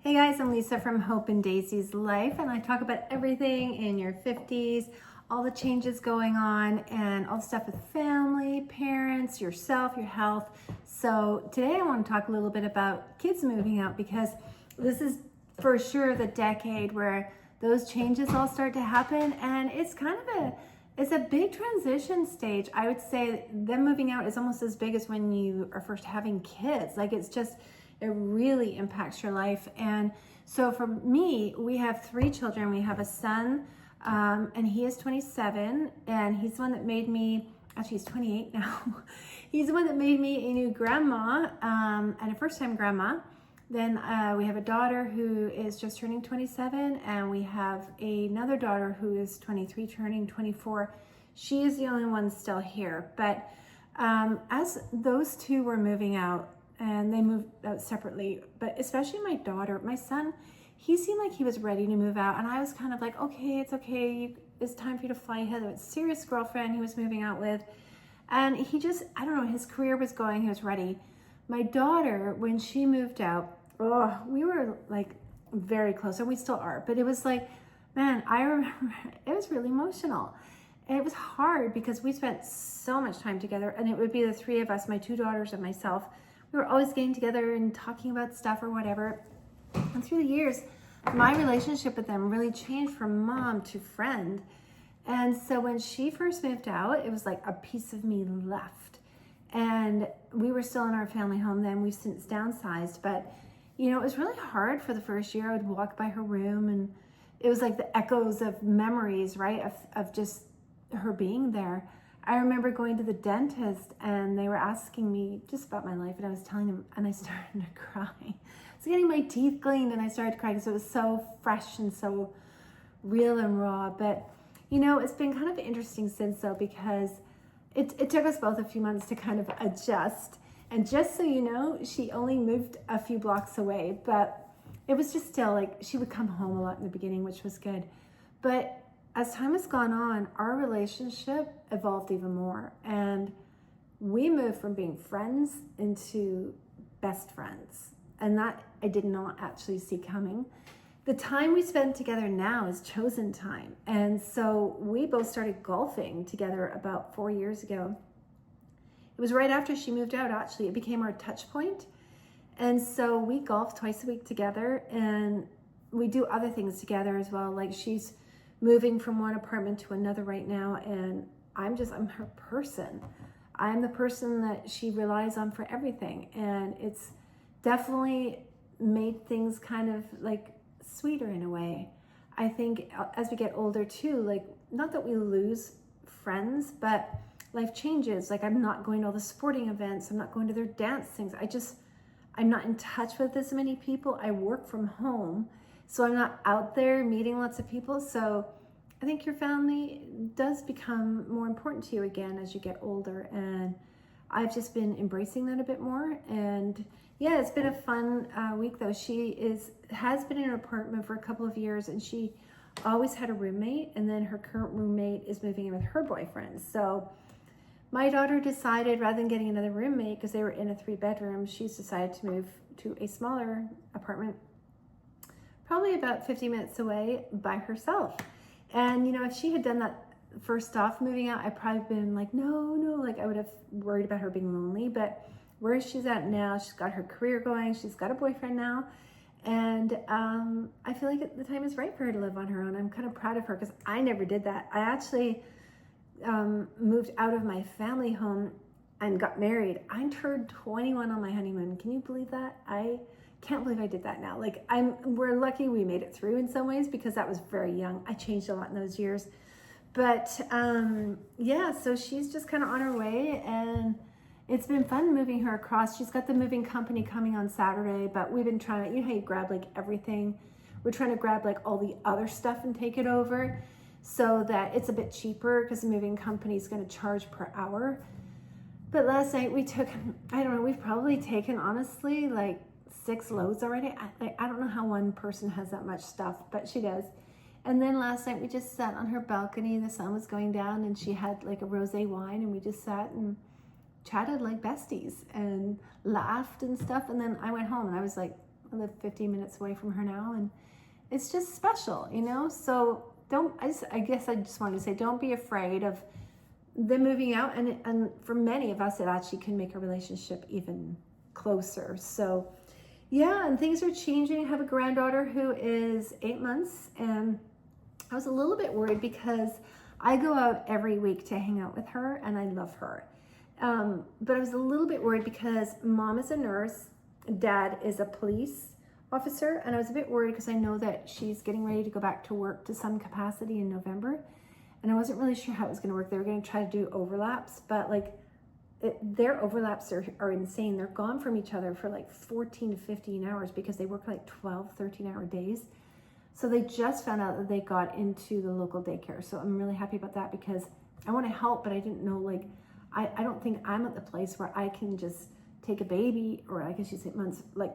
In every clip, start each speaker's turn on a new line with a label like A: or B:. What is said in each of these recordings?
A: Hey guys, I'm Lisa from Hope and Daisies Life, and I talk about everything in your 50s, all the changes going on, and all the stuff with family, parents, yourself, your health. So today I want to talk a little bit about kids moving out, because this is for sure the decade where those changes all start to happen, and it's it's a big transition stage. I would say them moving out is almost as big as when you are first having kids. It really impacts your life. And so for me, we have 3 children. We have a son, and he is 27, and he's the one that made me, actually he's 28 now. He's the one that made me a new grandma, and a first-time grandma. Then we have a daughter who is just turning 27, and we have another daughter who is 23, turning 24. She is the only one still here. But as those 2 were moving out, and they moved out separately, but especially my daughter, my son, he seemed like he was ready to move out, and I was kind of like, okay, it's okay, it's time for you to fly ahead. It's a serious girlfriend he was moving out with, and he just, I don't know, his career was going, he was ready. My daughter, when she moved out, we were like very close, and we still are, but it was like, man, I remember it was really emotional. And it was hard because we spent so much time together, and it would be the 3 of us, my 2 daughters and myself. We were always getting together and talking about stuff or whatever. And through the years, my relationship with them really changed from mom to friend. And so when she first moved out, it was like a piece of me left. And we were still in our family home then. We've since downsized. But, you know, it was really hard for the first year. I would walk by her room, and it was like the echoes of memories, right, of just her being there. I remember going to the dentist, and they were asking me just about my life, and I was telling them, and I started to cry. I was getting my teeth cleaned, and I started to cry because it was so fresh and so real and raw. But, you know, it's been kind of interesting since, though, because it took us both a few months to kind of adjust. And just so you know, she only moved a few blocks away, but it was just still like she would come home a lot in the beginning, which was good. But as time has gone on, our relationship evolved even more, and we moved from being friends into best friends, and that I did not actually see coming. The time we spend together now is chosen time, and so we both started golfing together about 4 years ago. It was right after she moved out, actually. It became our touch point, and so we golf twice a week together, and we do other things together as well. Like, she's moving from one apartment to another right now, and I'm her person. I'm the person that she relies on for everything, and it's definitely made things kind of like sweeter in a way. I think as we get older too, like, not that we lose friends, but life changes. Like, I'm not going to all the sporting events, I'm not going to their dance things. I'm not in touch with as many people. I work from home, so I'm not out there meeting lots of people. So I think your family does become more important to you again as you get older. And I've just been embracing that a bit more. And yeah, it's been a fun week though. Has been in an apartment for a couple of years, and she always had a roommate. And then her current roommate is moving in with her boyfriend. So my daughter decided, rather than getting another roommate, because they were in a 3-bedroom, she's decided to move to a smaller apartment, probably about 50 minutes away, by herself. And, you know, if she had done that first off moving out, I'd probably been like, no, like I would have worried about her being lonely. But where she's at now, she's got her career going, she's got a boyfriend now. And I feel like the time is right for her to live on her own. I'm kind of proud of her, because I never did that. I actually moved out of my family home and got married. I turned 21 on my honeymoon. Can you believe that? I can't believe I did that now. Like, we're lucky we made it through in some ways, because that was very young. I changed a lot in those years. But yeah, so she's just kind of on her way, and it's been fun moving her across. She's got the moving company coming on Saturday, but we've been trying to, you know how you grab like everything? We're trying to grab like all the other stuff and take it over, so that it's a bit cheaper, because the moving company is going to charge per hour. But last night we took, I don't know, we've probably taken, honestly, like 6 loads already. I don't know how one person has that much stuff, but she does. And then last night we just sat on her balcony. The sun was going down, and she had like a rosé wine, and we just sat and chatted like besties and laughed and stuff. And then I went home, and I was like, I live 15 minutes away from her now, and it's just special, you know? So I guess I just wanted to say, don't be afraid of them moving out. And for many of us, it actually can make a relationship even closer. So yeah, and things are changing. I have a granddaughter who is 8 months, and I was a little bit worried because I go out every week to hang out with her, and I love her. But I was a little bit worried because mom is a nurse, dad is a police officer, and I was a bit worried because I know that she's getting ready to go back to work to some capacity in November, and I wasn't really sure how it was going to work. They were going to try to do overlaps, but like their overlaps are insane. They're gone from each other for like 14 to 15 hours because they work like 12, 13-hour days. So they just found out that they got into the local daycare. So I'm really happy about that because I want to help, but I didn't know, like, I don't think I'm at the place where I can just take a baby, or I guess you say months, like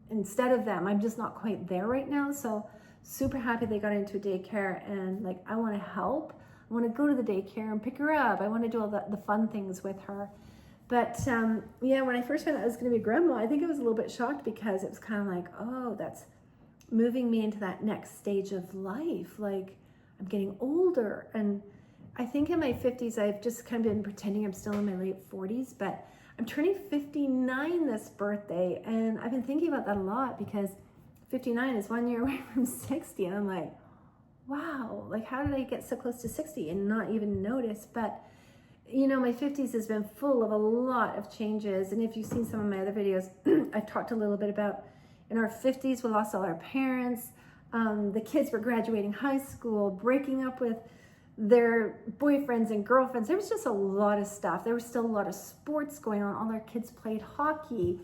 A: instead of them. I'm just not quite there right now. So super happy they got into a daycare, and like I want to help. I want to go to the daycare and pick her up. I want to do all the fun things with her. But yeah, when I first found out I was going to be a grandma, I think I was a little bit shocked because it was kind of like, oh, that's moving me into that next stage of life. Like I'm getting older, and I think in my 50s, I've just kind of been pretending I'm still in my late 40s, but I'm turning 59 this birthday, and I've been thinking about that a lot because 59 is 1 year away from 60, and I'm like, wow, like how did I get so close to 60 and not even notice? But you know, my 50s has been full of a lot of changes, and if you've seen some of my other videos, I've talked a little bit about in our 50s, we lost all our parents, the kids were graduating high school, breaking up with their boyfriends and girlfriends. There was just a lot of stuff. There was still a lot of sports going on. All our kids played hockey,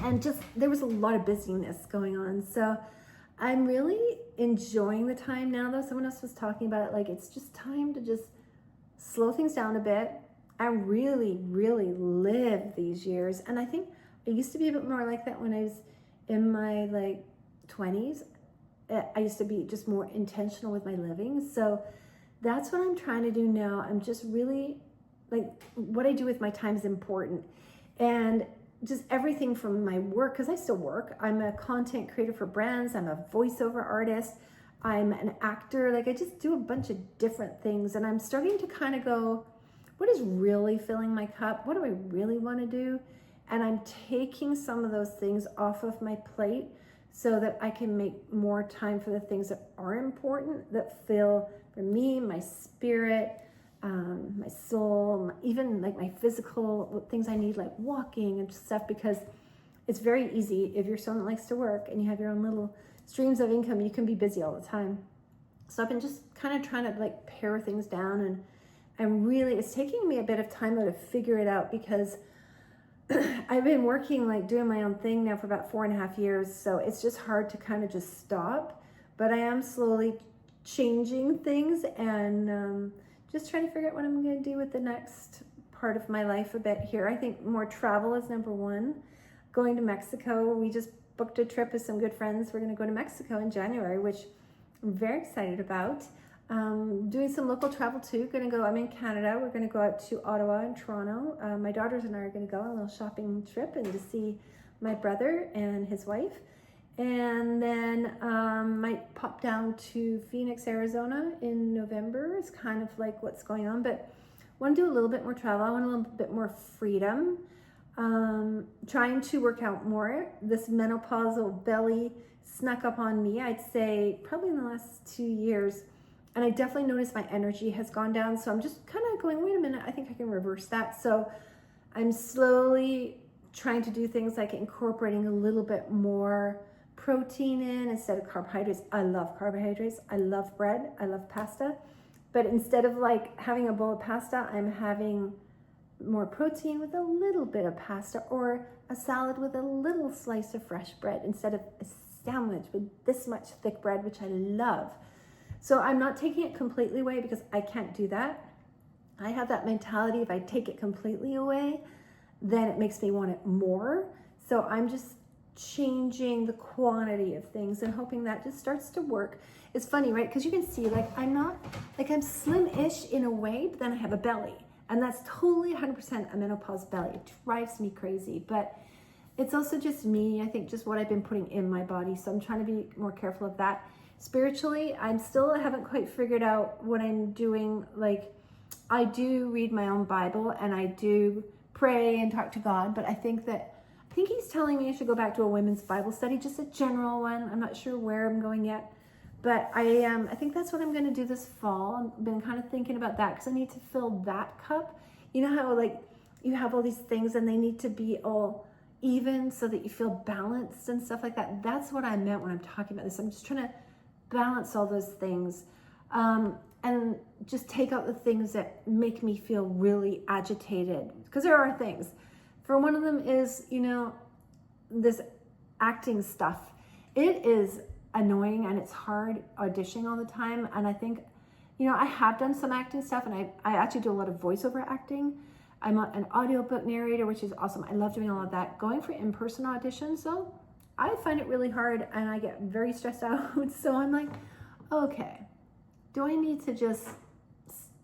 A: and just there was a lot of busyness going on. So I'm really enjoying the time now, though. Someone else was talking about it, like it's just time to just slow things down a bit and really, really live these years. And I think I used to be a bit more like that when I was in my like 20s. I used to be just more intentional with my living. So that's what I'm trying to do now. I'm just really like what I do with my time is important, and just everything from my work, because I still work. I'm a content creator for brands. I'm a voiceover artist. I'm an actor. Like I just do a bunch of different things, and I'm starting to kind of go, what is really filling my cup? What do I really want to do? And I'm taking some of those things off of my plate so that I can make more time for the things that are important, that fill for me, my spirit, my soul, even like my physical things I need, like walking and stuff, because it's very easy if you're someone that likes to work and you have your own little streams of income, you can be busy all the time. So I've been just kind of trying to like pare things down, and really it's taking me a bit of time though to figure it out, because I've been working, like doing my own thing now for about 4.5 years. So it's just hard to kind of just stop, but I am slowly changing things and just trying to figure out what I'm going to do with the next part of my life a bit here. I think more travel is number one. Going to Mexico. We just booked a trip with some good friends. We're going to go to Mexico in January, which I'm very excited about. Doing some local travel too. I'm in Canada. We're going to go out to Ottawa and Toronto. My daughters and I are going to go on a little shopping trip and to see my brother and his wife. And then might pop down to Phoenix, Arizona in November. It's kind of like what's going on, but want to do a little bit more travel. I want a little bit more freedom. Trying to work out more. This menopausal belly snuck up on me, I'd say probably in the last 2 years. And I definitely noticed my energy has gone down. So I'm just kind of going, wait a minute, I think I can reverse that. So I'm slowly trying to do things like incorporating a little bit more protein in instead of carbohydrates. I love carbohydrates. I love bread. I love pasta. But instead of like having a bowl of pasta, I'm having more protein with a little bit of pasta, or a salad with a little slice of fresh bread instead of a sandwich with this much thick bread, which I love. So I'm not taking it completely away because I can't do that. I have that mentality, if I take it completely away, then it makes me want it more. So I'm just changing the quantity of things and hoping that just starts to work. It's funny, right? Because you can see, like, I'm slim-ish in a way, but then I have a belly. And that's totally 100% a menopause belly. It drives me crazy. But it's also just me, I think, just what I've been putting in my body. So I'm trying to be more careful of that. Spiritually, I haven't quite figured out what I'm doing. Like, I do read my own Bible and I do pray and talk to God, but I think he's telling me I should go back to a women's Bible study, just a general one. I'm not sure where I'm going yet, but I think that's what I'm going to do this fall. I've been kind of thinking about that because I need to fill that cup. You know how like you have all these things and they need to be all even so that you feel balanced and stuff like that. That's what I meant when I'm talking about this. I'm just trying to balance all those things, and just take out the things that make me feel really agitated, because there are things. For one of them is, this acting stuff. It is annoying and it's hard auditioning all the time. And I think, I have done some acting stuff, and I actually do a lot of voiceover acting. I'm an audiobook narrator, which is awesome. I love doing all of that. Going for in-person auditions, though, I find it really hard and I get very stressed out. So I'm like, okay, do I need to just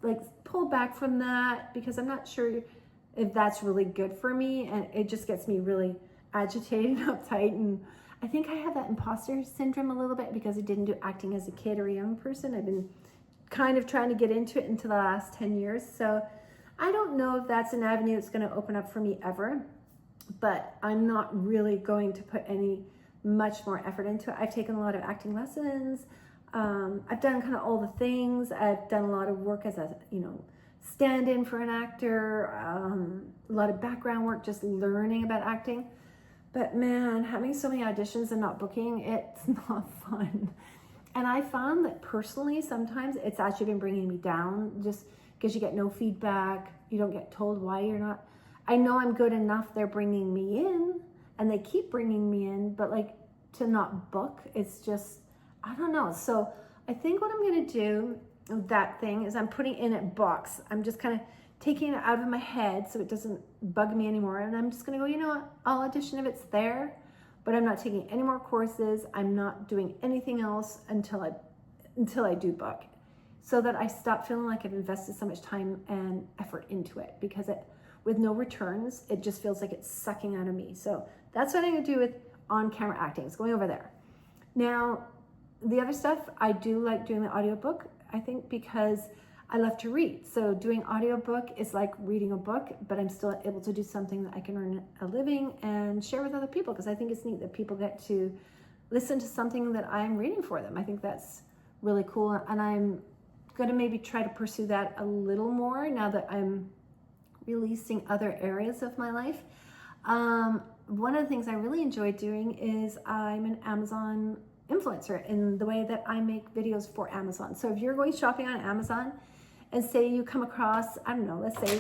A: like pull back from that? Because I'm not sure if that's really good for me. And it just gets me really agitated and uptight. And I think I have that imposter syndrome a little bit because I didn't do acting as a kid or a young person. I've been kind of trying to get into it into the last 10 years. So I don't know if that's an avenue that's going to open up for me ever, but I'm not really going to put any much more effort into it. I've taken a lot of acting lessons. I've done kind of all the things. I've done a lot of work as a, stand-in for an actor, a lot of background work, just learning about acting. But man, having so many auditions and not booking, it's not fun. And I found that personally, sometimes it's actually been bringing me down, just because you get no feedback. You don't get told why you're not. I know I'm good enough. They're bringing me in and they keep bringing me in, but like to not book, it's just, I don't know. So I think what I'm going to do with that thing is I'm putting in a box. I'm just kind of taking it out of my head so it doesn't bug me anymore. And I'm just going to go, what? I'll audition if it's there, but I'm not taking any more courses. I'm not doing anything else until I do book, so that I stop feeling like I've invested so much time and effort into it, because with no returns, it just feels like it's sucking out of me. So that's what I'm going to do with on-camera acting. It's going over there. Now, the other stuff, I do like doing the audiobook, I think, because I love to read. So doing audiobook is like reading a book, but I'm still able to do something that I can earn a living and share with other people, because I think it's neat that people get to listen to something that I'm reading for them. I think that's really cool. And I'm going to maybe try to pursue that a little more now that I'm releasing other areas of my life. One of the things I really enjoy doing is I'm an Amazon influencer in the way that I make videos for Amazon. So if you're going shopping on Amazon and say you come across, I don't know, let's say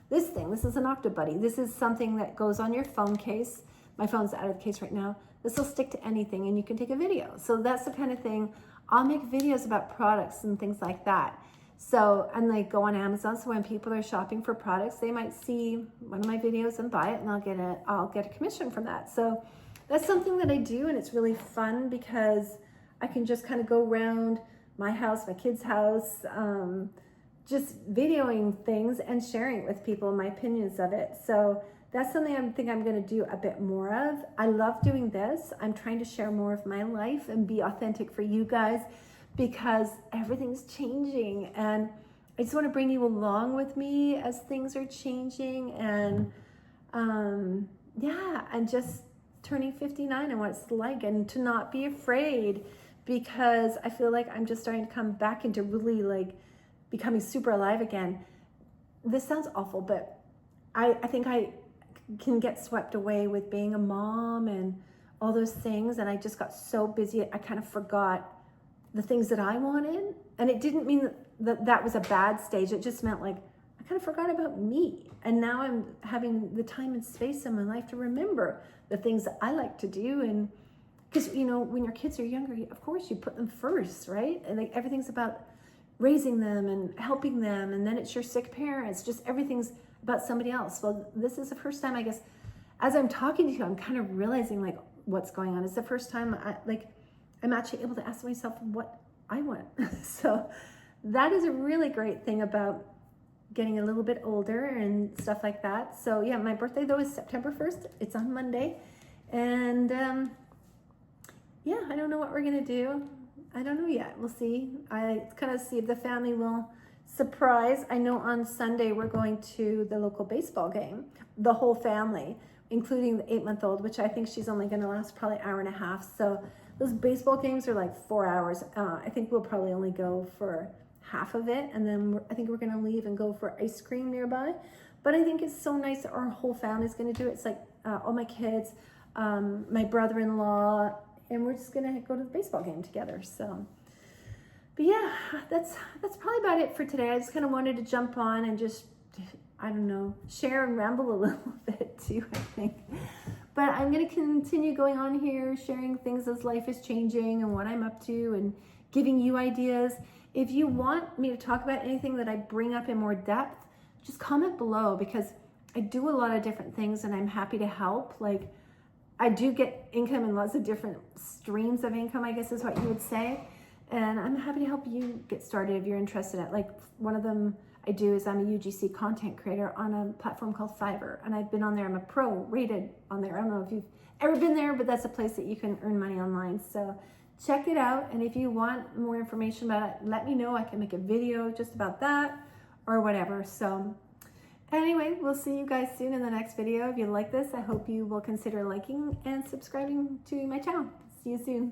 A: this thing, this is an Octobuddy. This is something that goes on your phone case. My phone's out of the case right now. This will stick to anything and you can take a video. So that's the kind of thing. I'll make videos about products and things like that. So, and they go on Amazon. So when people are shopping for products, they might see one of my videos and buy it, and I'll get a commission from that. So that's something that I do, and it's really fun because I can just kind of go around my house, my kid's house, just videoing things and sharing it with people, my opinions of it. So that's something I think I'm going to do a bit more of. I love doing this. I'm trying to share more of my life and be authentic for you guys, because everything's changing, and I just want to bring you along with me as things are changing. And and just turning 59 and what it's like, and to not be afraid, because I feel like I'm just starting to come back into really like becoming super alive again. This sounds awful, but I think I can get swept away with being a mom and all those things, and I just got so busy I kind of forgot the things that I wanted. And it didn't mean that was a bad stage. It just meant like I kind of forgot about me, and now I'm having the time and space in my life to remember the things that I like to do. And because when your kids are younger, of course you put them first, right? And like everything's about raising them and helping them, and then it's your sick parents, just everything's about somebody else. Well, this is the first time, I guess, as I'm talking to you, I'm kind of realizing like what's going on. It's the first time I'm actually able to ask myself what I want. So that is a really great thing about getting a little bit older and stuff like that. So yeah, my birthday though is September 1st. It's on Monday. And yeah, I don't know what we're gonna do. I don't know yet. We'll see. I kind of see if the family will surprise. I know on Sunday we're going to the local baseball game, the whole family, including the 8-month-old, which I think she's only gonna last probably an hour and a half. So those baseball games are like 4 hours. I think we'll probably only go for half of it, and then I think we're gonna leave and go for ice cream nearby. But I think it's so nice that our whole family's gonna do it. It's like all my kids, my brother-in-law, and we're just gonna go to the baseball game together. So, but yeah, that's probably about it for today. I just kind of wanted to jump on and just, I don't know, share and ramble a little bit too, I think. But I'm gonna continue going on here, sharing things as life is changing and what I'm up to and giving you ideas. If you want me to talk about anything that I bring up in more depth, just comment below, because I do a lot of different things and I'm happy to help. Like, I do get income in lots of different streams of income, I guess is what you would say. And I'm happy to help you get started if you're interested in it. Like, one of them I do is I'm a UGC content creator on a platform called Fiverr. And I've been on there, I'm a pro rated on there. I don't know if you've ever been there, but that's a place that you can earn money online. So check it out. And if you want more information about it, let me know. I can make a video just about that or whatever. So anyway, we'll see you guys soon in the next video. If you like this, I hope you will consider liking and subscribing to my channel. See you soon.